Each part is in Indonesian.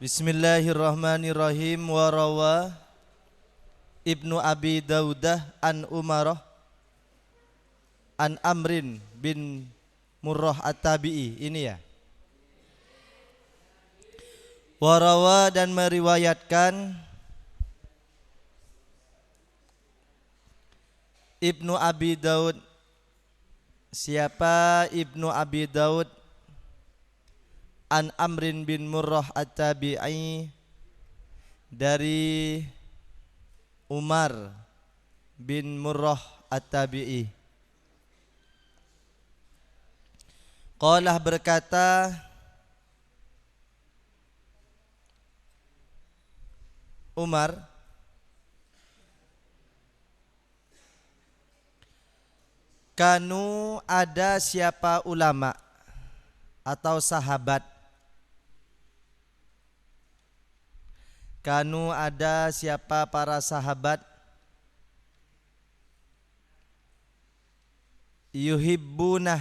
Bismillahirrahmanirrahim. Warawa Ibnu Abi Daudah an Umarah an Amrin bin Murrah At-Tabi'i. Ini ya. Warawa dan meriwayatkan Ibnu Abi Daud. Siapa Ibnu Abi Daud? An Amrin bin Murrah At-Tabi'i, dari Umar bin Murrah At-Tabi'i. Qalah berkata Umar, kanu ada siapa ulama atau sahabat, kanu ada siapa para sahabat, yuhibbunah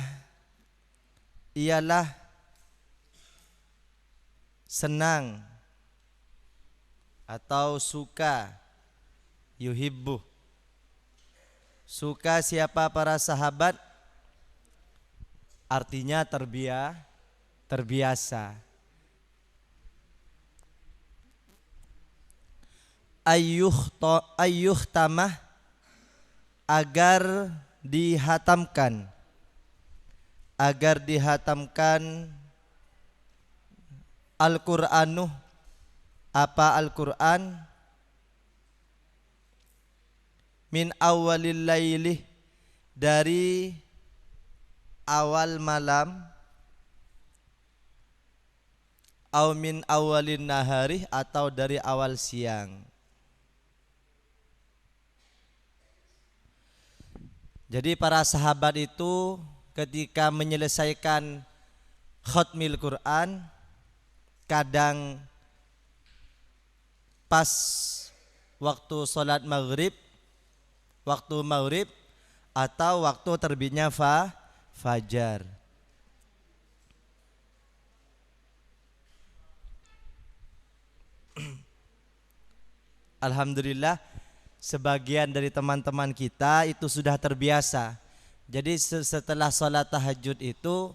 ialah senang atau suka, yuhibbu suka siapa para sahabat, artinya terbiasa. Ayyuh tamah agar dihatamkan, Al-Qur'anu apa Al-Qur'an, min awalil laili dari awal malam, au min awalin nahari atau dari awal siang. Jadi para sahabat itu ketika menyelesaikan khatmil Quran, kadang pas waktu sholat maghrib, atau waktu terbitnya fajar. Alhamdulillah, sebagian dari teman-teman kita itu sudah terbiasa. Jadi setelah sholat tahajud itu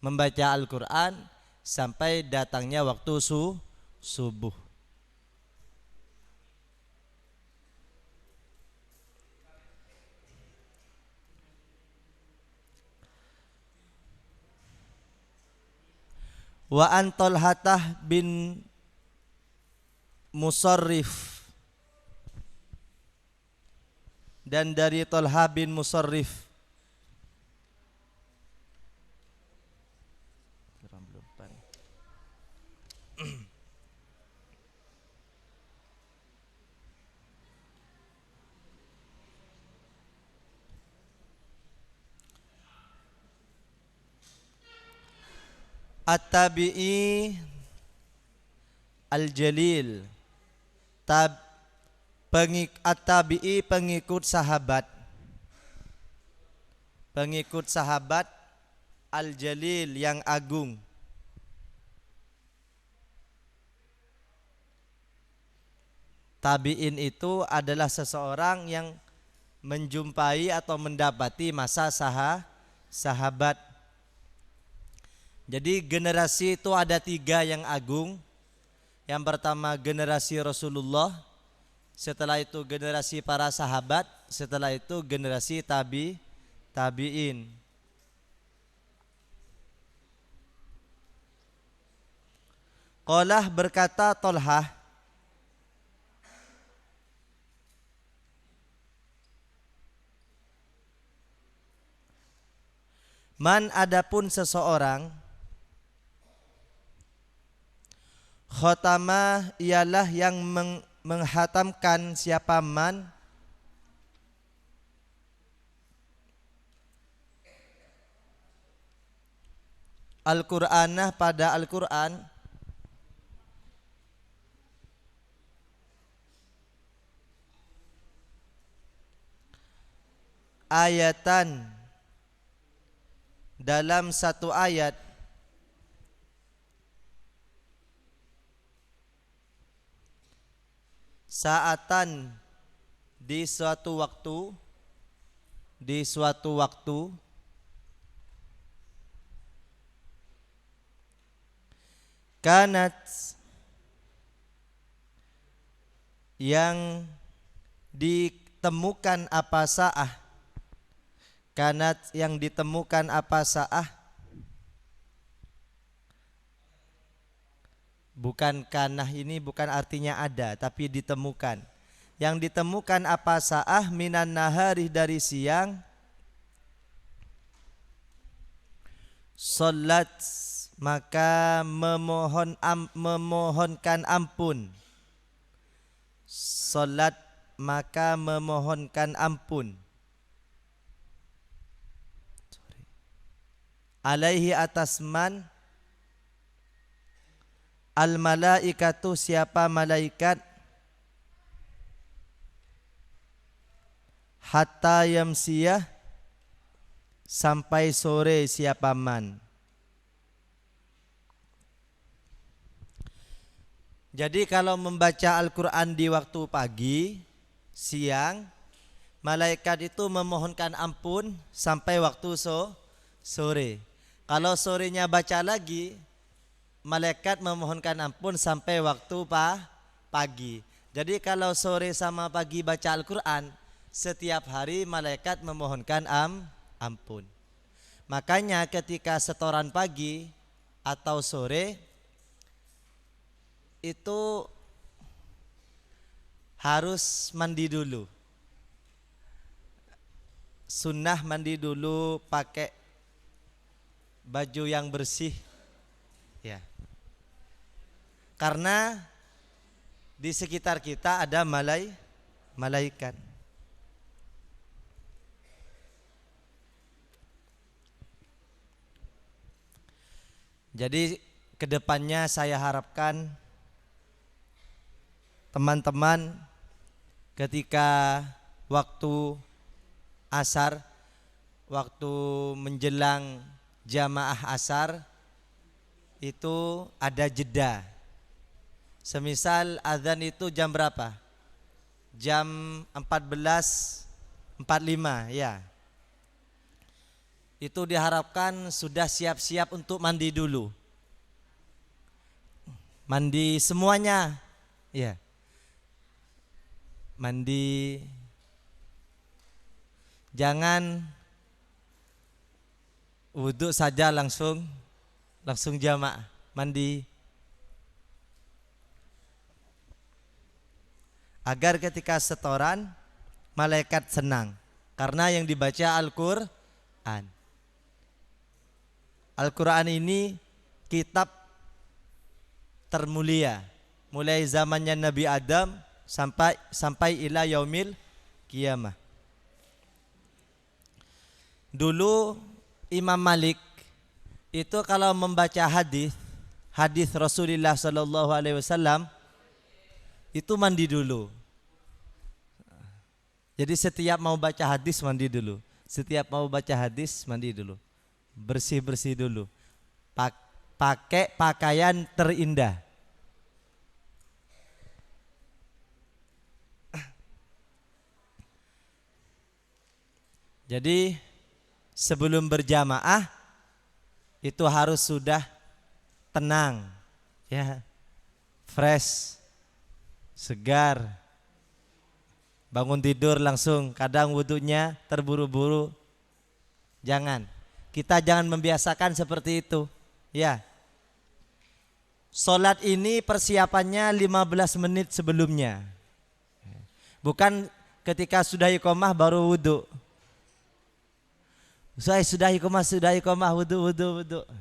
membaca Al-Quran sampai datangnya waktu subuh. Wa an Talhatah bin Musarrif, dan dari Talha bin Musarrif, At-Tabi'i Al-Jalil, At-Tabi'i pengikut sahabat Al-Jalil yang agung. Tabi'in itu adalah seseorang yang menjumpai atau mendapati masa sahabat. Jadi generasi itu ada 3 yang agung. Yang pertama generasi Rasulullah, setelah itu generasi para sahabat, setelah itu generasi tabi'in. Qalah berkata Talhah, man adapun seseorang, khatama ialah yang menghatamkan, siapa man, Al-Qur'anah pada Al-Qur'an, ayatan dalam satu ayat, saatan di suatu waktu kanat yang ditemukan apa sa'ah, kanat yang ditemukan apa sa'ah, bukan kanah ini bukan artinya ada tapi ditemukan. Yang ditemukan apa sa'ah minan nahari dari siang, salat maka memohonkan ampun, salat maka memohonkan ampun, alaihi atas man, al malaikatu siapa malaikat, hatta yamsiyah sampai sore siapa man. Jadi kalau membaca Al-Quran di waktu pagi, siang, malaikat itu memohonkan ampun sampai waktu sore. Kalau sorenya baca lagi, malaikat memohonkan ampun sampai waktu pagi. Jadi kalau sore sama pagi baca Al-Quran, setiap hari malaikat memohonkan ampun. Makanya ketika setoran pagi atau sore itu harus mandi dulu. Sunnah mandi dulu pakai baju yang bersih, ya. Karena di sekitar kita ada malaikat. Jadi kedepannya saya harapkan teman-teman ketika waktu asar, waktu menjelang jamaah asar itu ada jeda. Semisal azan itu jam berapa? Jam 14.45 ya. Itu diharapkan sudah siap-siap untuk mandi dulu. Mandi semuanya. Ya. Mandi, jangan wudhu saja langsung jamaah, mandi. Agar ketika setoran malaikat senang karena yang dibaca Al-Quran. Al-Quran ini kitab termulia mulai zamannya Nabi Adam sampai ila yaumil qiyamah. Dulu Imam Malik itu kalau membaca hadis Rasulullah sallallahu alaihi wasallam itu mandi dulu. Jadi setiap mau baca hadis mandi dulu. Setiap mau baca hadis mandi dulu. Bersih-bersih dulu. Pakai pakaian terindah. Jadi sebelum berjamaah itu harus sudah tenang, ya, fresh, segar. Bangun tidur langsung, kadang wudunya terburu-buru. Kita jangan membiasakan seperti itu, ya. Salat ini persiapannya 15 menit sebelumnya. Bukan ketika sudah iqamah baru wudu. Saya sudah iqamah wudu.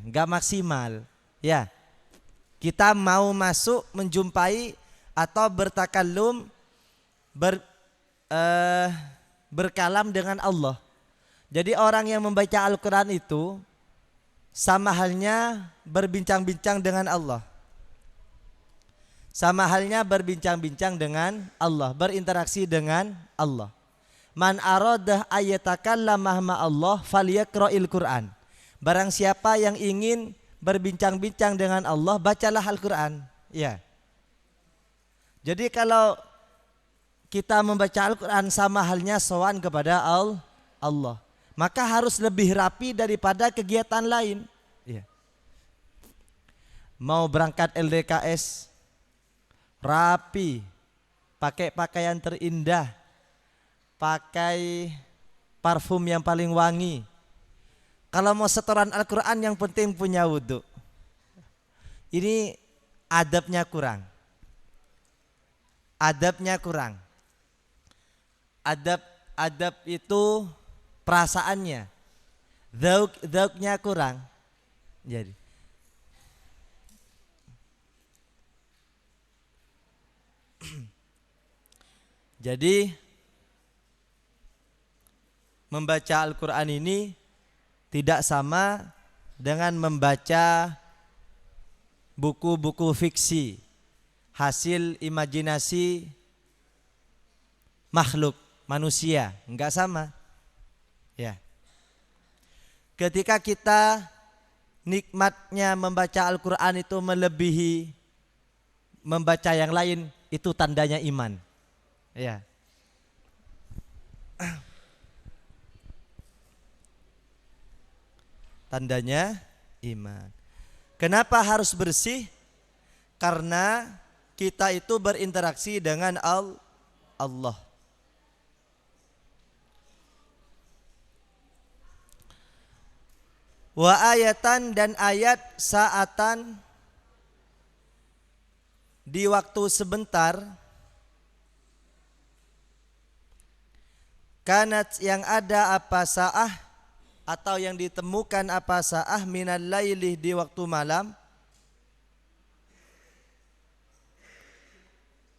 Enggak maksimal. Ya. Kita mau masuk menjumpai atau bertakallum berkalam dengan Allah. Jadi orang yang membaca Al-Quran itu sama halnya berbincang-bincang dengan Allah. Sama halnya berbincang-bincang dengan Allah, berinteraksi dengan Allah. Man aradah ayatakallamah ma Allah falyaqra'il Qur'an. Barang siapa yang ingin berbincang-bincang dengan Allah, bacalah Al-Qur'an. Ya. Jadi kalau kita membaca Al-Quran sama halnya sowan kepada Allah. Maka harus lebih rapi daripada kegiatan lain. Ya. Mau berangkat LDKS, rapi, pakai pakaian terindah, pakai parfum yang paling wangi. Kalau mau setoran Al-Quran yang penting punya wudhu. Ini adabnya kurang. Adabnya kurang. Adab itu perasaannya, zauknya kurang. Jadi membaca Al-Quran ini tidak sama dengan membaca buku-buku fiksi, hasil imajinasi makhluk manusia, enggak sama. Ya. Ketika kita nikmatnya membaca Al-Quran itu melebihi membaca yang lain, itu tandanya iman. Ya. Tandanya iman. Kenapa harus bersih? Karena kita itu berinteraksi dengan Allah. Wa ayatan, dan ayat saatan, di waktu sebentar, kanat, yang ada apa sa'ah, atau yang ditemukan apa sa'ah, minal laili, di waktu malam,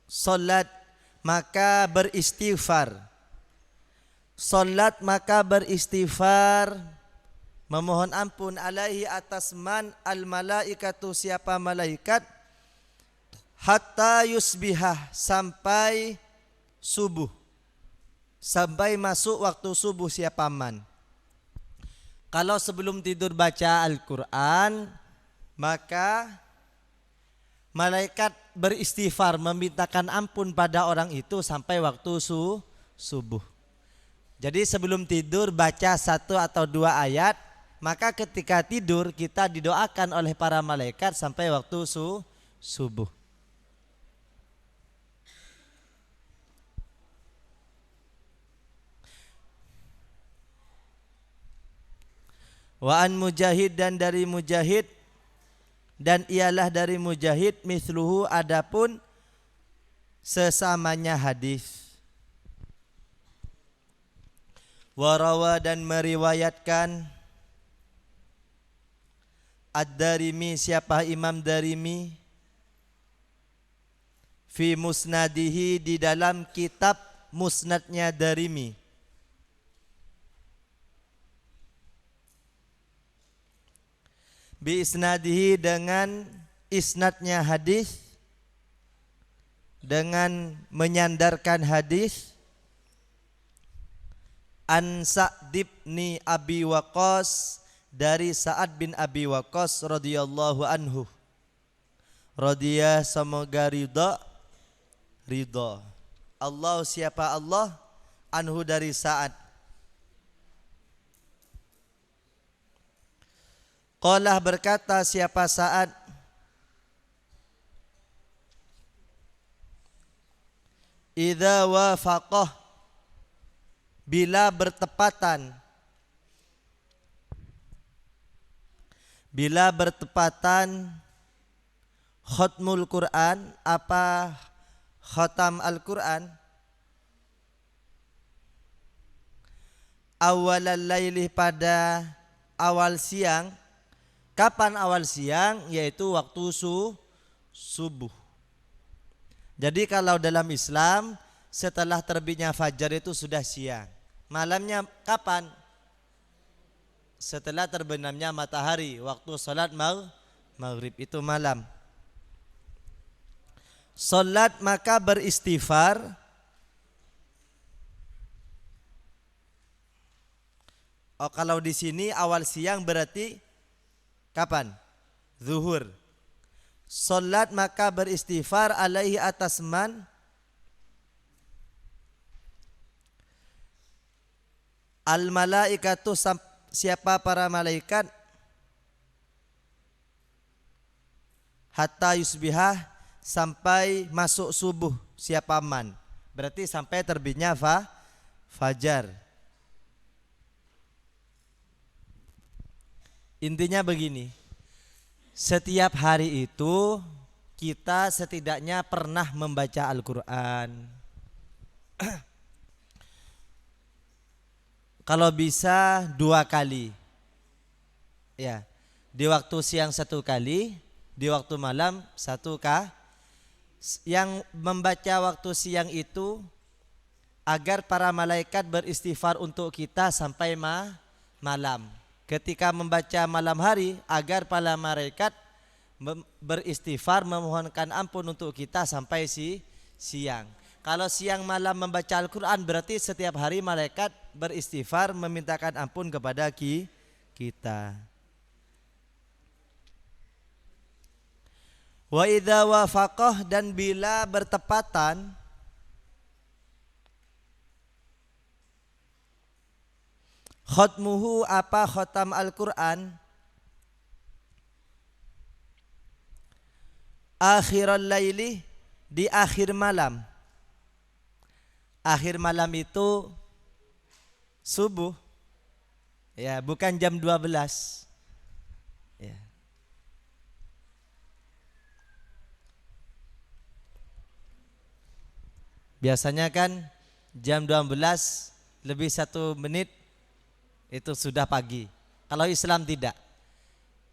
salat maka beristighfar, salat maka beristighfar, memohon ampun, alaihi, atas man, al malaikatu, siapa malaikat, hatta yusbihah, sampai subuh, sampai masuk waktu subuh, siapa man. Kalau sebelum tidur baca Al-Quran, maka malaikat beristighfar, memintakan ampun pada orang itu sampai waktu subuh. Jadi sebelum tidur baca 1 atau 2 ayat, maka ketika tidur kita didoakan oleh para malaikat sampai waktu subuh. Wa an Mujahid, dan dari Mujahid, dan ialah dari Mujahid, mithluhu, adapun sesamanya hadis. Warawa, dan meriwayatkan, Ad-Darimi, siapa Imam Darimi, fi musnadihi, di dalam kitab musnadnya Darimi, bi isnadihi, dengan isnadnya hadis, dengan menyandarkan hadis, an Sa'd bin Abi Waqqas, dari Sa'ad bin Abi Waqqas radhiyallahu anhu, radhiya, semoga ridha Allah, siapa Allah, anhu, dari Sa'ad. Qalah, berkata siapa Sa'ad, idza wafaqah, bila bertepatan, khatmul Quran, apa khatam Al-Quran, awalal laili, pada awal siang. Kapan awal siang? Yaitu waktu subuh. Jadi kalau dalam Islam, setelah terbitnya fajar itu sudah siang. Malamnya kapan? Setelah terbenamnya matahari, waktu salat maghrib, itu malam. Salat maka beristighfar, kalau di sini awal siang berarti kapan? Zuhur. Salat maka beristighfar, alaihi, atas man, Al malaikatu, siapa para malaikat, hatta yusbihah, sampai masuk subuh, siapa man, berarti sampai terbitnya fajar. Intinya begini, setiap hari itu kita setidaknya pernah membaca Al-Quran. Kalau bisa 2 kali, ya, di waktu siang 1 kali, di waktu malam 1 kali. Yang membaca waktu siang itu agar para malaikat beristighfar untuk kita sampai malam. Ketika membaca malam hari, agar para malaikat beristighfar memohonkan ampun untuk kita sampai siang. Kalau siang malam membaca Al-Quran, berarti setiap hari malaikat beristighfar memintakan ampun kepada kita. Wa idza wafaqah, dan bila bertepatan khatmuhu, apa khatam Al-Quran, akhiral laili, di akhir malam. Akhir malam itu subuh, ya, bukan jam 12, ya. Biasanya kan jam 12 lebih 1 menit itu sudah pagi. Kalau Islam tidak.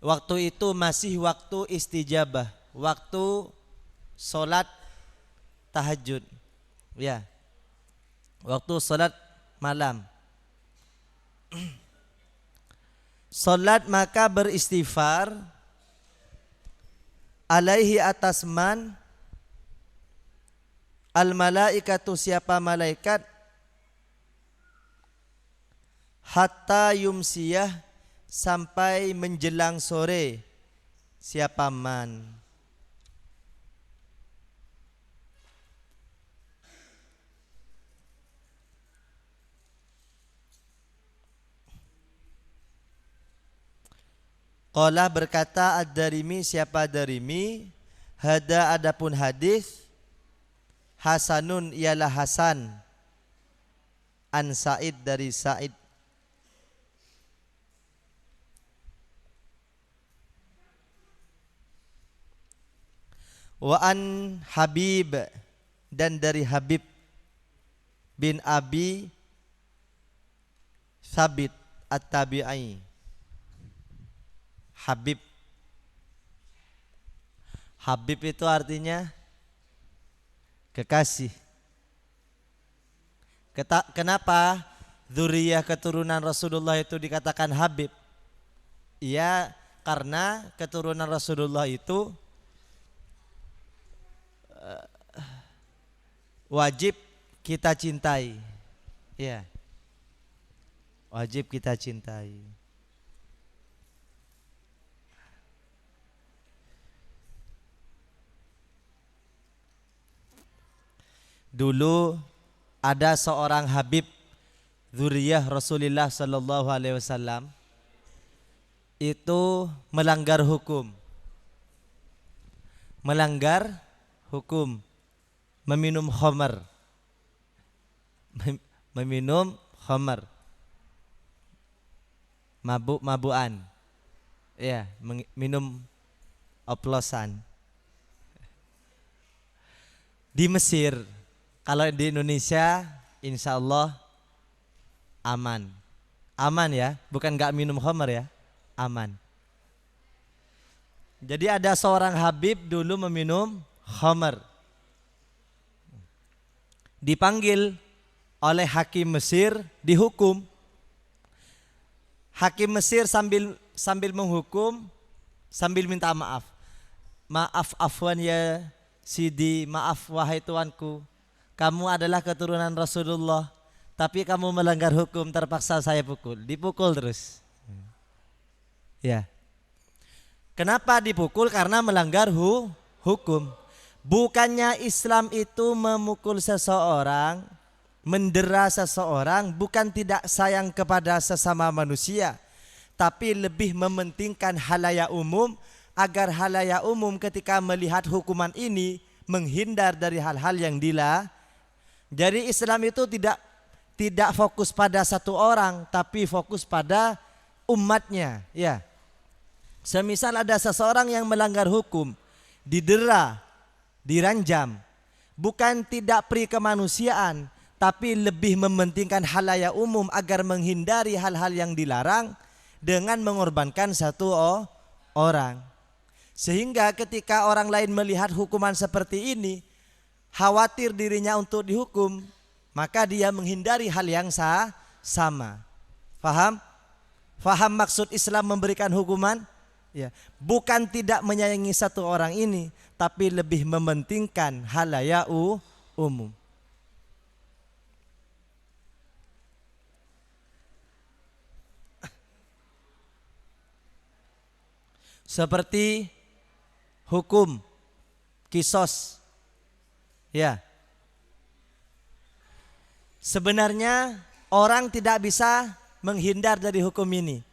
Waktu itu masih waktu istijabah, waktu sholat tahajud, ya, waktu sholat malam. Sholat maka beristighfar alaihi, atas man, al malaikatu, siapa malaikat, hatta yumsiyah, sampai menjelang sore, siapa man. Qala, berkata Ad-Darimi, siapa Darimi, hada, adapun hadis, hasanun, ialah hasan, an Sa'id, dari Sa'id. Wa an Habib, dan dari Habib bin Abi Sabit At-Tabi'i. Habib, Habib itu artinya kekasih. Kenapa dzurriyyah, keturunan Rasulullah itu dikatakan Habib? Iya, karena keturunan Rasulullah itu wajib kita cintai, ya, wajib kita cintai. Dulu ada seorang Habib dzurriyyah Rasulullah sallallahu alaihi wasallam, itu melanggar hukum. Melanggar hukum, meminum khamar. Meminum khamar. Mabuk-mabuan. Ya, minum oplosan. Di Mesir. Kalau di Indonesia insya Allah aman. Aman ya, bukan gak minum khamar ya, aman. Jadi ada seorang Habib dulu meminum khamar. Dipanggil oleh hakim Mesir, dihukum. Hakim Mesir sambil menghukum, sambil minta maaf. Maaf, afwan ya Sidi, maaf wahai tuanku. Kamu adalah keturunan Rasulullah, tapi kamu melanggar hukum, terpaksa saya pukul. Dipukul terus. Ya. Kenapa dipukul? Karena melanggar hukum. Bukannya Islam itu memukul seseorang mendera seseorang bukan tidak sayang kepada sesama manusia, tapi lebih mementingkan halayak umum, agar halayak umum ketika melihat hukuman ini menghindar dari hal-hal yang dilarang. Jadi Islam itu tidak fokus pada satu orang, tapi fokus pada umatnya, ya. Semisal ada seseorang yang melanggar hukum, didera, diranjam, bukan tidak pri kemanusiaan, tapi lebih mementingkan halayak umum agar menghindari hal-hal yang dilarang dengan mengorbankan satu orang. Sehingga ketika orang lain melihat hukuman seperti ini, khawatir dirinya untuk dihukum, maka dia menghindari hal yang sama. Faham? Faham maksud Islam memberikan hukuman? Ya, bukan tidak menyayangi satu orang ini, tapi lebih mementingkan halayak umum. Seperti hukum kisos, ya. Sebenarnya orang tidak bisa menghindar dari hukum ini.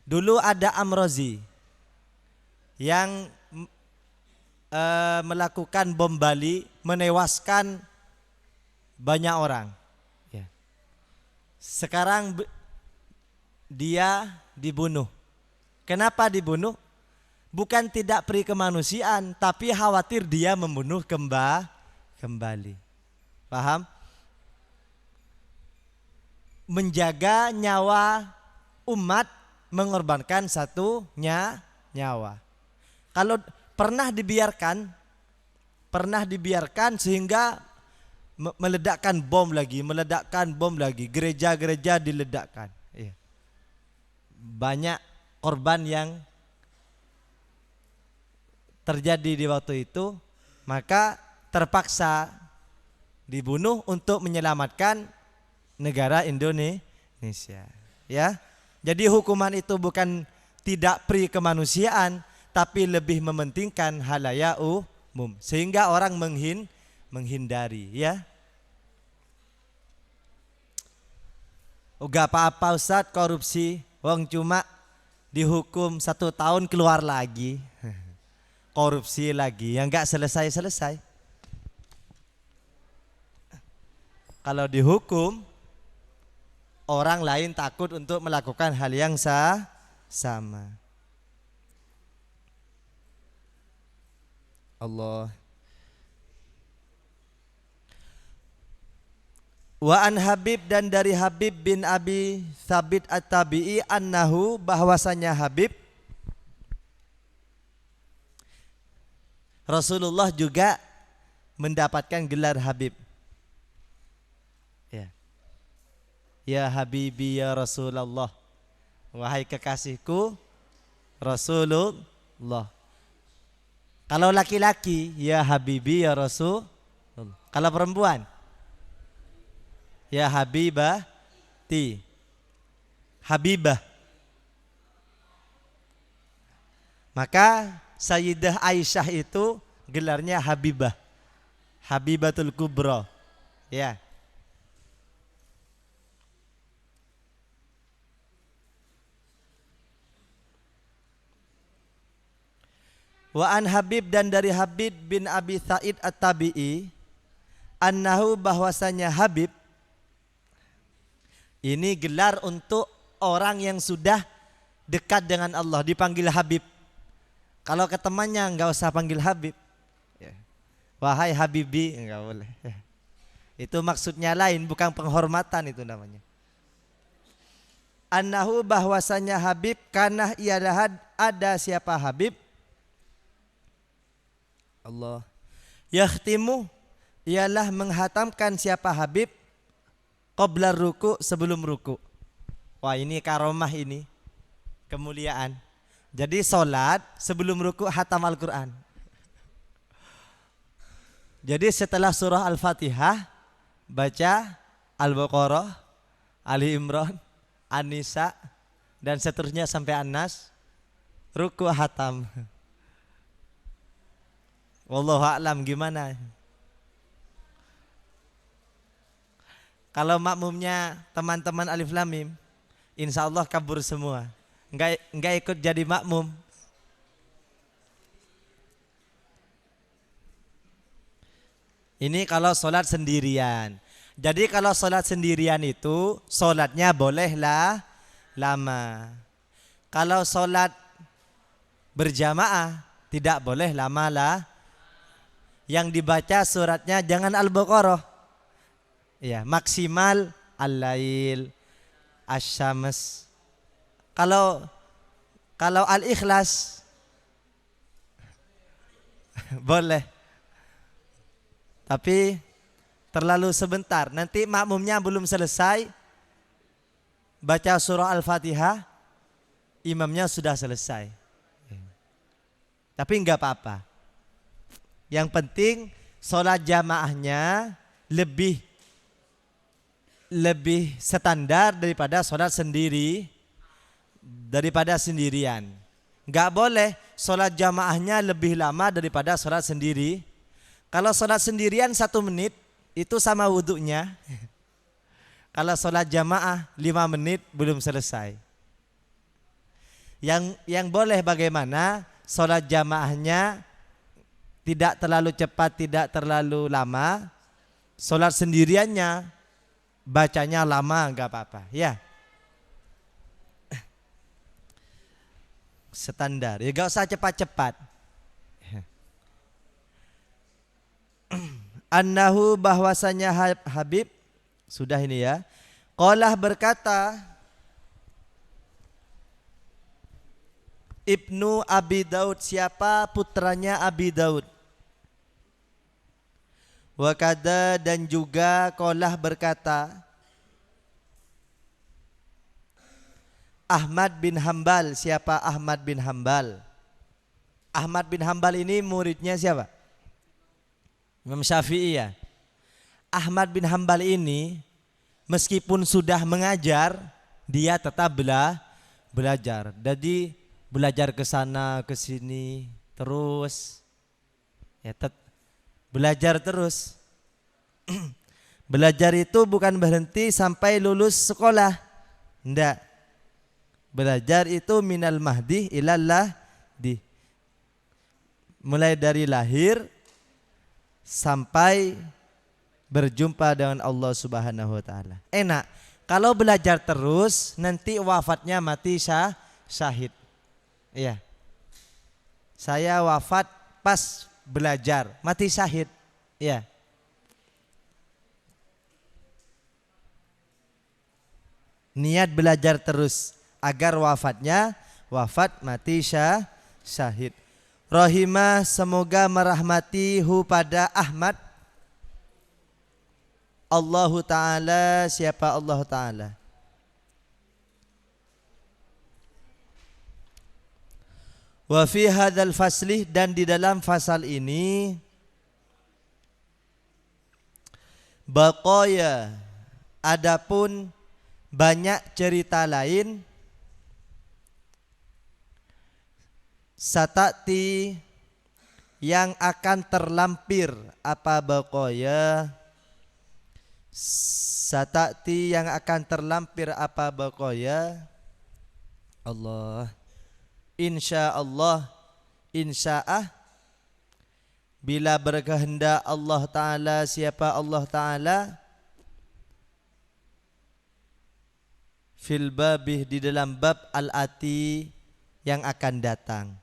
Dulu ada Amrozi yang melakukan bom Bali, menewaskan banyak orang. Ya. Sekarang dia dibunuh. Kenapa dibunuh? Bukan tidak pri kemanusiaan, tapi khawatir dia membunuh kembali. Paham? Menjaga nyawa umat, mengorbankan satu nyawa. Kalau pernah dibiarkan sehingga meledakkan bom lagi, gereja-gereja diledakkan. Iya. Banyak korban yang terjadi di waktu itu, maka terpaksa dibunuh untuk menyelamatkan negara Indonesia. Ya, jadi hukuman itu bukan tidak pri kemanusiaan, tapi lebih mementingkan halayak umum, sehingga orang menghindari. Ya, gak apa-apa Ustaz korupsi, wong cuma dihukum 1 tahun keluar lagi. Korupsi lagi yang gak selesai-selesai. Kalau dihukum, orang lain takut untuk melakukan hal yang sama. Allah. Wa an Habib, dan dari Habib bin Abi Thabit At-Tabi'i annahu, bahwasanya Habib, Rasulullah juga mendapatkan gelar Habib. Ya. Ya Habibi ya Rasulullah, wahai kekasihku Rasulullah. Kalau laki-laki, ya Habibi ya Rasul. Kalau perempuan, ya Habibati, Habibah. Maka Sayyidah Aisyah itu gelarnya Habibah, Habibatul Kubra. Ya. Wa an Habib, dan dari Habib bin Abi Sa'id At-Tabi'i annahu, bahwasanya Habib ini gelar untuk orang yang sudah dekat dengan Allah, dipanggil Habib. Kalau ke temannya enggak usah panggil Habib. Wahai Habibi, enggak boleh. Itu maksudnya lain, bukan penghormatan itu namanya. Annahu, bahwasanya Habib, karena ialah ada siapa Habib, Allah, yakhtimu, ialah menghatamkan siapa Habib, qabla ruku, sebelum ruku. Wah, ini karomah, ini kemuliaan. Jadi solat sebelum ruku hatam Al-Quran. Jadi setelah surah Al-Fatihah baca Al-Baqarah, Ali Imran, An-Nisa, dan seterusnya sampai An-Nas, ruku hatam. Wallahu a'lam gimana. Kalau makmumnya teman-teman Alif Lam Mim, insya Allah kabur semua. Enggak ikut jadi makmum. Ini kalau sholat sendirian. Jadi kalau sholat sendirian itu sholatnya bolehlah lama. Kalau sholat berjamaah tidak boleh lama lah. Yang dibaca suratnya jangan Al-Baqarah. Ya, maksimal Al-Lail, Asy-Syams. Kalau Al-Ikhlas boleh. Tapi terlalu sebentar. Nanti makmumnya belum selesai baca surah Al-Fatihah, imamnya sudah selesai. Tapi enggak apa-apa. Yang penting sholat jamaahnya lebih standar daripada sholat sendirian. Enggak boleh sholat jamaahnya lebih lama daripada sholat sendiri. Kalau sholat sendirian 1 menit itu sama wudhunya. Kalau sholat jamaah 5 menit belum selesai. Yang boleh bagaimana? Sholat jamaahnya tidak terlalu cepat, tidak terlalu lama. Sholat sendiriannya bacanya lama, enggak apa-apa. Ya, standar. Ya enggak usah cepat-cepat. Annahu bahwasanya Habib sudah ini ya. Qalah berkata Ibnu Abi Daud, siapa putranya Abi Daud. Wa kada dan juga qalah berkata Ahmad bin Hambal, siapa Ahmad bin Hambal. Ahmad bin Hambal ini muridnya siapa? Imam Syafi'i ya. Ahmad bin Hambal ini meskipun sudah mengajar, dia tetap belajar. Jadi belajar ke sana ke sini terus. Ya, belajar terus. Belajar itu bukan berhenti sampai lulus sekolah. Enggak. Belajar itu minal mahdi ilallah di. Mulai dari lahir sampai berjumpa dengan Allah Subhanahu wa taala. Enak. Kalau belajar terus nanti wafatnya mati syahid. Iya. Saya wafat pas belajar, mati syahid. Iya. Niat belajar terus agar wafatnya wafat mati syahid. Rahimah, semoga merahmati hu pada Ahmad Allahu Ta'ala, siapa Allah Ta'ala. Wa fi hadzal fasli, dan di dalam fasal ini baqaya, adapun banyak cerita lain satati yang akan terlampir. Apa baqaya? Satati yang akan terlampir apa baqaya? Allah. Insya Allah, insya'ah, bila berkehendak Allah Ta'ala, siapa Allah Ta'ala, fil babih, di dalam bab al-ati yang akan datang.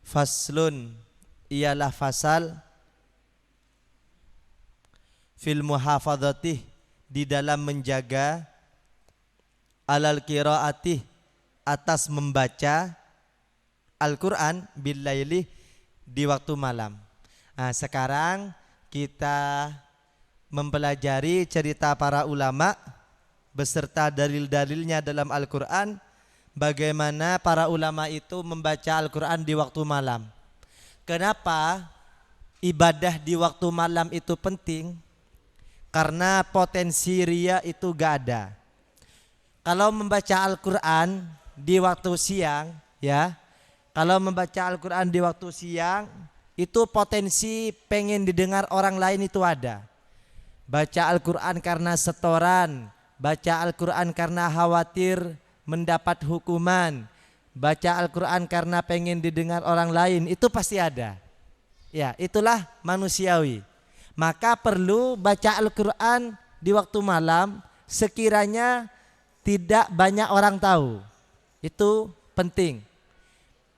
Faslun, ialah fasal fil muhafadhatih, di dalam menjaga, alal qiraatih, atas membaca Al-Quran, bil laili, di waktu malam. Nah, sekarang kita mempelajari cerita para ulama beserta dalil-dalilnya dalam Al-Quran. Bagaimana para ulama itu membaca Al-Quran di waktu malam. Kenapa ibadah di waktu malam itu penting? Karena potensi ria itu gak ada. Kalau membaca Al-Quran di waktu siang, ya, kalau membaca Al-Quran di waktu siang, itu potensi pengen didengar orang lain itu ada. Baca Al-Quran karena setoran, baca Al-Quran karena khawatir mendapat hukuman, baca Al-Quran karena pengen didengar orang lain, itu pasti ada. Ya, itulah manusiawi. Maka perlu baca Al-Quran di waktu malam sekiranya tidak banyak orang tahu. Itu penting.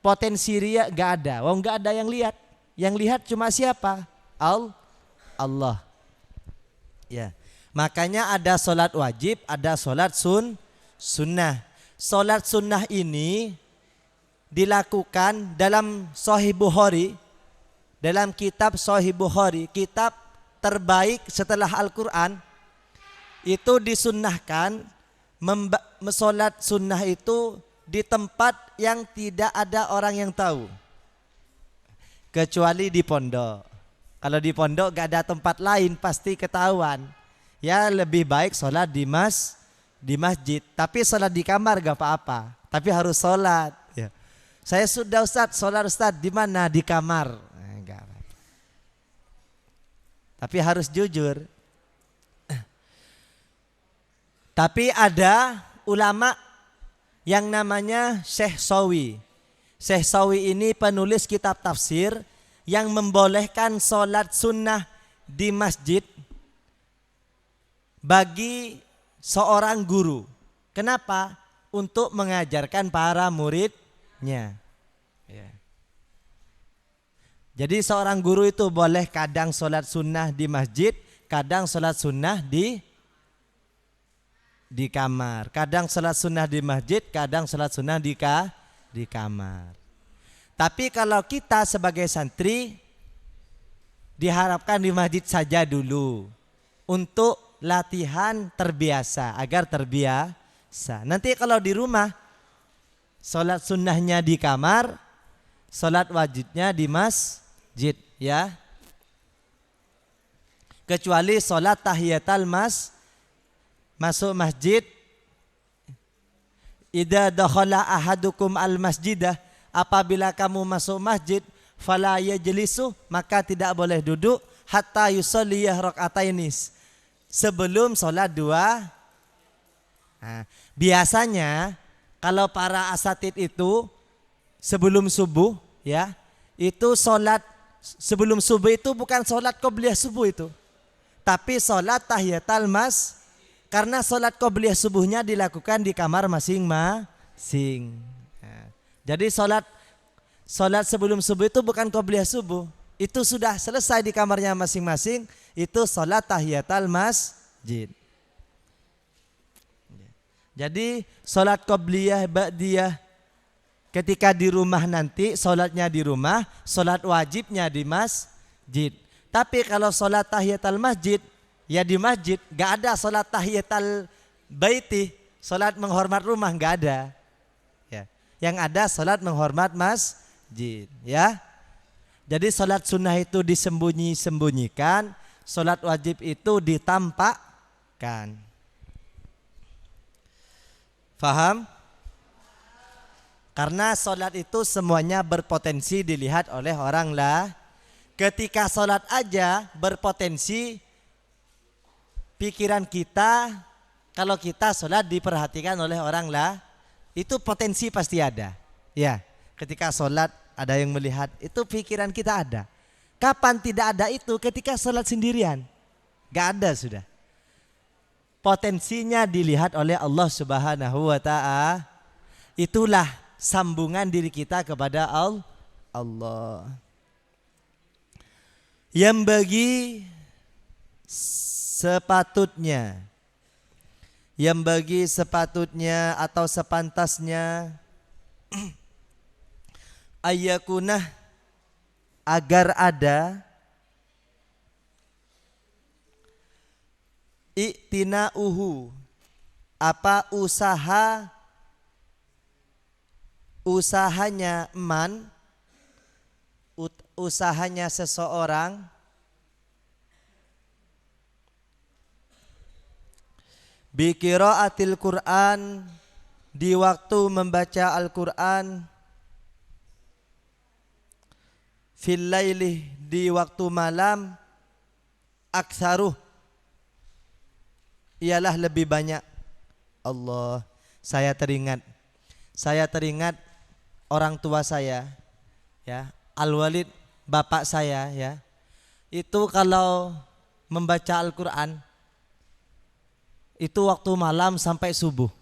Potensi riya gak ada. Gak ada yang lihat. Yang lihat cuma siapa? Allah. Ya. Makanya ada solat wajib, ada solat sunnah. Solat sunnah ini dilakukan dalam Sahih Bukhari, dalam kitab Sahih Bukhari, kitab terbaik setelah Al-Quran. Itu disunnahkan solat sunnah itu di tempat yang tidak ada orang yang tahu, kecuali di pondok. Kalau di pondok gak ada tempat lain pasti ketahuan. Ya lebih baik sholat di masjid. Tapi sholat di kamar gak apa-apa. Tapi harus sholat. Ya. Saya sudah Ustadz, sholat Ustadz di mana? Di kamar. Enggak apa-apa. Tapi harus jujur. Tapi ada ulama yang namanya Syekh Sawi. Syekh Sawi ini penulis kitab tafsir yang membolehkan sholat sunnah di masjid bagi seorang guru. Kenapa? Untuk mengajarkan para muridnya. Ya. Jadi seorang guru itu boleh kadang sholat sunnah di masjid, kadang sholat sunnah di kamar. Kadang sholat sunnah di masjid, kadang sholat sunnah di kamar. Tapi kalau kita sebagai santri diharapkan di masjid saja dulu untuk latihan terbiasa, agar terbiasa. Nanti kalau di rumah sholat sunnahnya di kamar, sholat wajibnya di masjid, ya. Kecuali sholat tahiyatul masuk masjid. Idza dakhala ahadukum al masjidah, apabila kamu masuk masjid, fala yajlisu, maka tidak boleh duduk hatta yusalli raka'atainis, sebelum sholat dua. Nah, biasanya kalau para asatid itu sebelum subuh, ya, itu sholat sebelum subuh itu bukan sholat qobliyah subuh itu, tapi sholat tahiyatul karena sholat qobliyah subuhnya dilakukan di kamar masing-masing. Nah, jadi sholat sebelum subuh itu bukan qobliyah subuh, itu sudah selesai di kamarnya masing-masing, itu sholat tahiyatul masjid. Jadi sholat qobliyah ba'diyah ketika di rumah nanti sholatnya di rumah, sholat wajibnya di masjid. Tapi kalau sholat tahiyatul masjid, ya di masjid. Gak ada sholat tahiyatul baiti, sholat menghormat rumah, gak ada. Ya. Yang ada sholat menghormat masjid, ya. Jadi sholat sunnah itu disembunyi-sembunyikan, sholat wajib itu ditampakkan. Faham? Karena sholat itu semuanya berpotensi dilihat oleh orang lah. Ketika sholat aja berpotensi pikiran kita, kalau kita sholat diperhatikan oleh orang lah, itu potensi pasti ada. Ya, ketika sholat ada yang melihat, itu pikiran kita ada. Kapan tidak ada itu? Ketika sholat sendirian, gak ada sudah. Potensinya dilihat oleh Allah Subhanahu wa ta'ala. Itulah sambungan diri kita kepada Allah. Yang bagi sepatutnya atau sepantasnya ayyakunah, agar ada i'tina'uhu, apa usahanya usahanya seseorang bi qiraatil Qur'an, di waktu membaca Al-Qur'an, fil laili di waktu malam aktsaruh ialah lebih banyak. Allah, saya teringat orang tua saya ya, Al-Walid bapak saya ya. Itu kalau membaca Al-Qur'an itu waktu malam sampai subuh.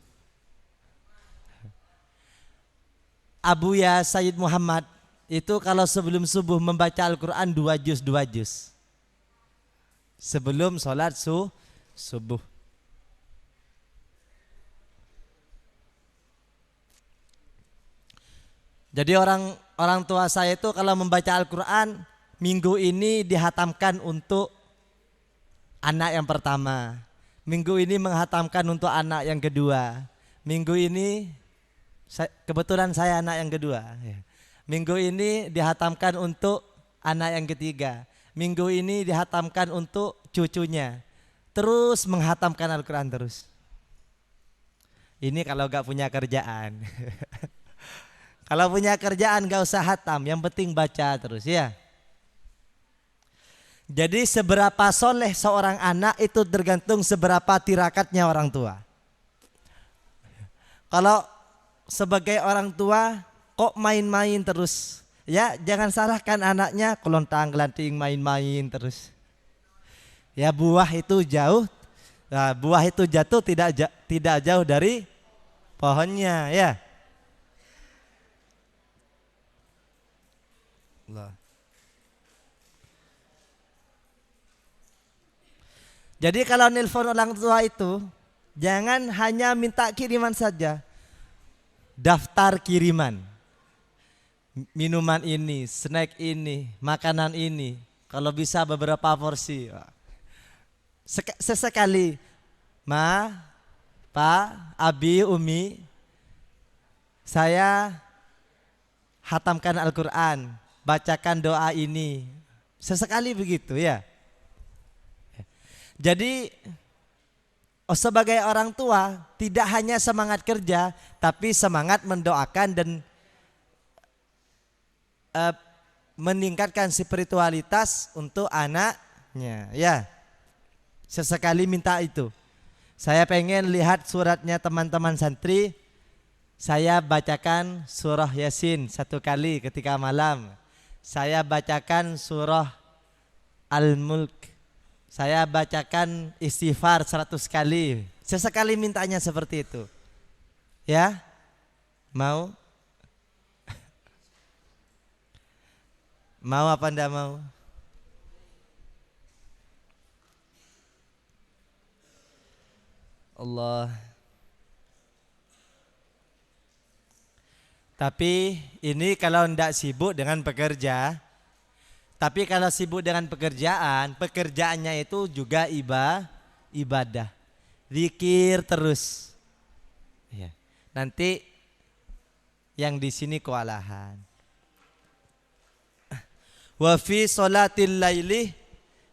Abuya Sayyid Muhammad itu kalau sebelum subuh membaca Al-Quran 2 juz sebelum sholat subuh. Jadi orang tua saya itu kalau membaca Al-Quran minggu ini dihatamkan untuk anak yang pertama, minggu ini menghatamkan untuk anak yang kedua, minggu ini kebetulan saya anak yang kedua. Minggu ini dihatamkan untuk anak yang ketiga. Minggu ini dihatamkan untuk cucunya. Terus menghatamkan Al-Quran terus. Ini kalau gak punya kerjaan. Kalau punya kerjaan gak usah hatam, yang penting baca terus ya. Jadi seberapa soleh seorang anak itu tergantung seberapa tirakatnya orang tua. Kalau sebagai orang tua kok main-main terus, ya jangan salahkan anaknya kelontang-kelanting main-main terus. Ya buah itu jatuh tidak jauh dari pohonnya ya. Allah. Jadi kalau nelpon orang tua itu jangan hanya minta kiriman saja. Daftar kiriman, minuman ini, snack ini, makanan ini, kalau bisa beberapa porsi. Sesekali, Ma, Pa, Abi, Umi, saya hatamkan Al-Quran, bacakan doa ini. Sesekali begitu ya. Jadi sebagai orang tua tidak hanya semangat kerja, tapi semangat mendoakan dan meningkatkan spiritualitas untuk anaknya. Ya, sesekali minta itu. Saya pengen lihat suratnya teman-teman santri. Saya bacakan surah Yasin 1 kali ketika malam. Saya bacakan surah Al-Mulk. Saya bacakan istighfar 100 kali. Sesekali mintanya seperti itu. Ya? Mau? Mau apa enggak mau? Allah. Tapi ini kalau enggak sibuk dengan pekerja. Tapi kalau sibuk dengan pekerjaannya itu juga ibadah. Zikir terus. Ya. Nanti yang di sini kewalahan. Wa fi sholatil laili,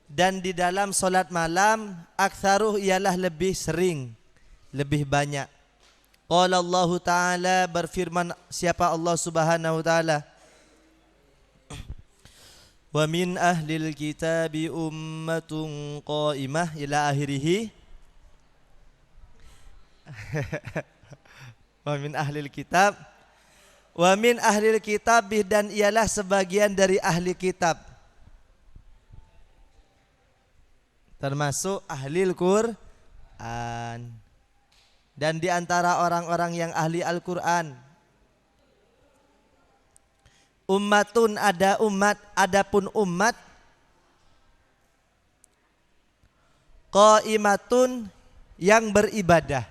dan di dalam solat malam aktsaruh ialah lebih sering, lebih banyak. Qala Allah Ta'ala, berfirman siapa Allah Subhanahu wa Ta'ala, wa min ahlil kitabi ummatun qa'imah ila akhirih. Wa min ahlil kitab, wa min ahlil kitab, dan ialah sebagian dari ahli kitab, termasuk ahlil Qur'an, dan di antara orang-orang yang ahli Al-Qur'an. Ummatun, ada umat, adapun umat, qaimatun, yang beribadah,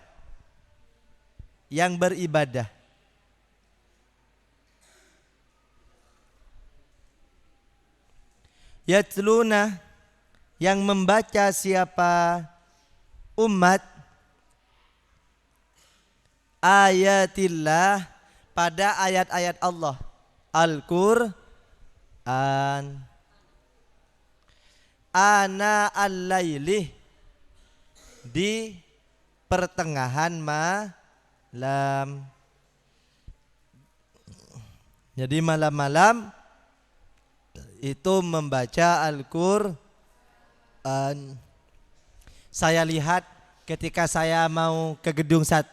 yatluna, yang membaca siapa umat, ayatillah, pada ayat-ayat Allah, Al-Qur'an, ana al-laili, di pertengahan malam. Jadi malam-malam itu membaca Al-Qur'an. Saya lihat ketika saya mau ke gedung 1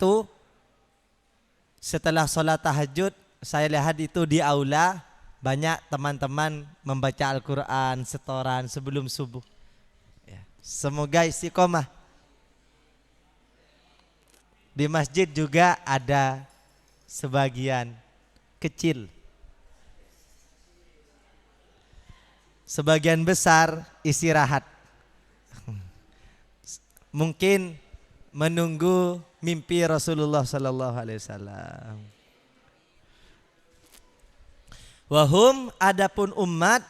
setelah sholat tahajud, saya lihat itu di aula banyak teman-teman membaca Al-Qur'an setoran sebelum subuh. Ya. Semoga istiqomah. Di masjid juga ada sebagian kecil. Sebagian besar istirahat. Mungkin menunggu mimpi Rasulullah sallallahu alaihi wasallam. Wahum adapun umat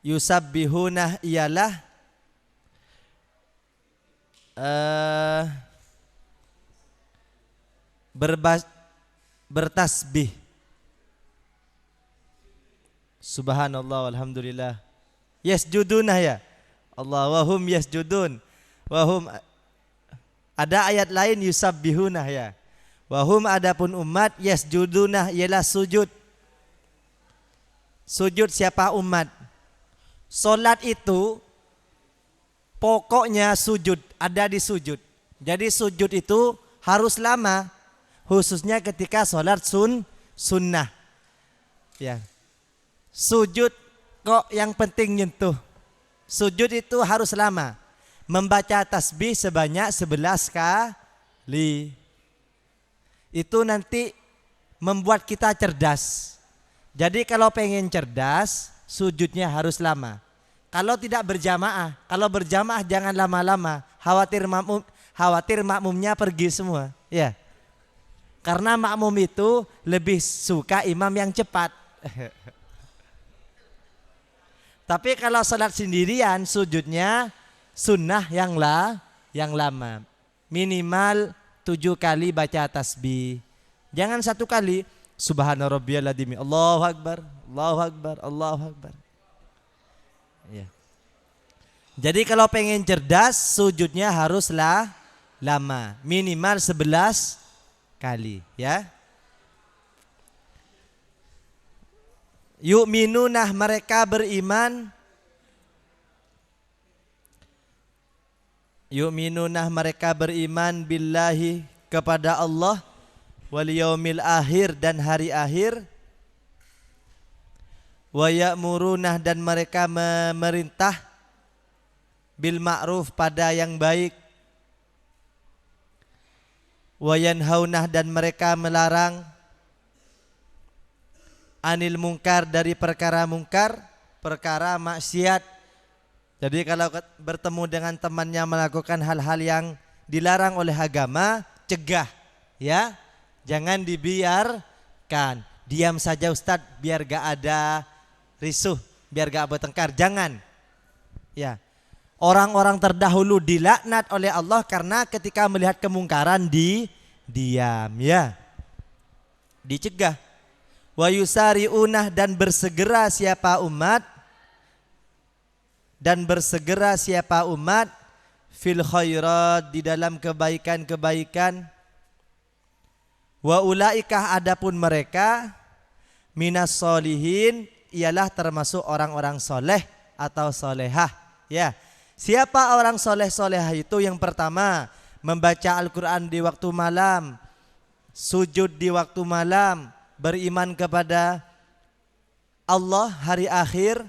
yusabbihuna ialah bertasbih. Subhanallah walhamdulillah. Yasjuduna ya. Allah wahum yasjudun. Wahum ada ayat lain yusabbihuna ya. Wahum adapun umat yasjuduna ialah sujud. Sujud siapa umat? Solat itu pokoknya sujud, ada di sujud. Jadi sujud itu harus lama, khususnya ketika solat sunnah. Ya. Sujud kok yang penting nyentuh. Sujud itu harus lama. Membaca tasbih sebanyak 11 kali. Itu nanti membuat kita cerdas. Jadi kalau pengen cerdas, sujudnya harus lama. Kalau tidak berjamaah, kalau berjamaah jangan lama-lama. Khawatir makmumnya pergi semua. Ya. Karena makmum itu lebih suka imam yang cepat. Tapi kalau salat sendirian, sujudnya sunnah yang lama. Minimal 7 kali baca tasbih. Jangan 1 kali. Subhana rabbiyal adzim. Allahu akbar, Allahu akbar, Allahu akbar. Ya. Jadi kalau pengen cerdas, sujudnya haruslah lama. Minimal 11 kali, ya. Yu'minunah mereka beriman. Yu'minunah mereka beriman billahi kepada Allah wal yaumil akhir dan hari akhir. Wa ya'murunah dan mereka memerintah bil ma'ruf pada yang baik. Wa yanhaunah dan mereka melarang anil mungkar dari perkara mungkar, perkara maksiat. Jadi kalau bertemu dengan temannya melakukan hal-hal yang dilarang oleh agama, cegah, ya. Jangan dibiarkan. Diam saja Ustadz biar gak ada risuh, biar gak bertengkar. Jangan. Ya. Orang-orang terdahulu dilaknat oleh Allah karena ketika melihat kemungkaran diam, ya. Dicegah. Wa yusari'unah dan bersegera siapa umat fil khairat di dalam kebaikan-kebaikan. Wa ulaikah adapun mereka minas solihin ialah termasuk orang-orang soleh atau solehah, ya. Siapa orang soleh-solehah itu? Yang pertama, membaca Al-Quran di waktu malam, sujud di waktu malam, beriman kepada Allah, hari akhir,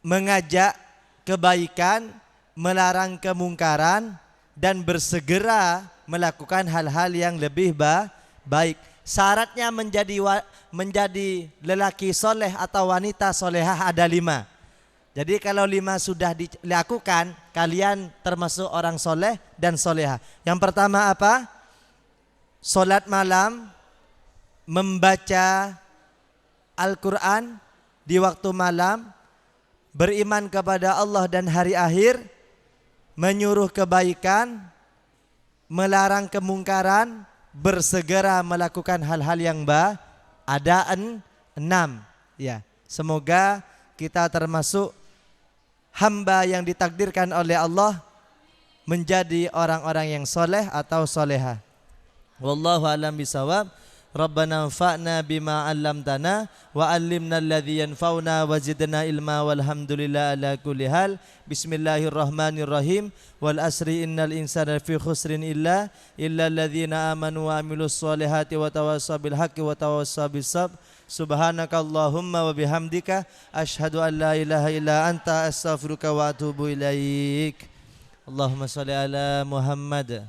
mengajak kebaikan, melarang kemungkaran, dan bersegera melakukan hal-hal yang lebih baik. Syaratnya menjadi lelaki soleh atau wanita solehah ada 5. Jadi kalau 5 sudah dilakukan, kalian termasuk orang soleh dan solehah. Yang pertama apa? Solat malam, membaca Al-Quran di waktu malam, beriman kepada Allah dan hari akhir, menyuruh kebaikan, melarang kemungkaran, bersegera melakukan hal-hal yang ada 6. Ya, semoga kita termasuk hamba yang ditakdirkan oleh Allah menjadi orang-orang yang soleh atau solehah. Wallahu a'lam bishawab. Rabbana anfa'na bima 'allamtana wa 'allimna alladzi yanfa'una wa zidna ilma walhamdulillah ala kulli hal. Bismillahirrahmanirrahim. Wal asri innal insana fi khusrin illa alladzina amanu wa amilus solihati wa tawassaw bil haqqi wa tawassaw bis sabr. Subhanakallahumma wa bihamdika asyhadu an la ilaha illa anta astaghfiruka wa atubu ilaik. Allahumma shalli ala Muhammad.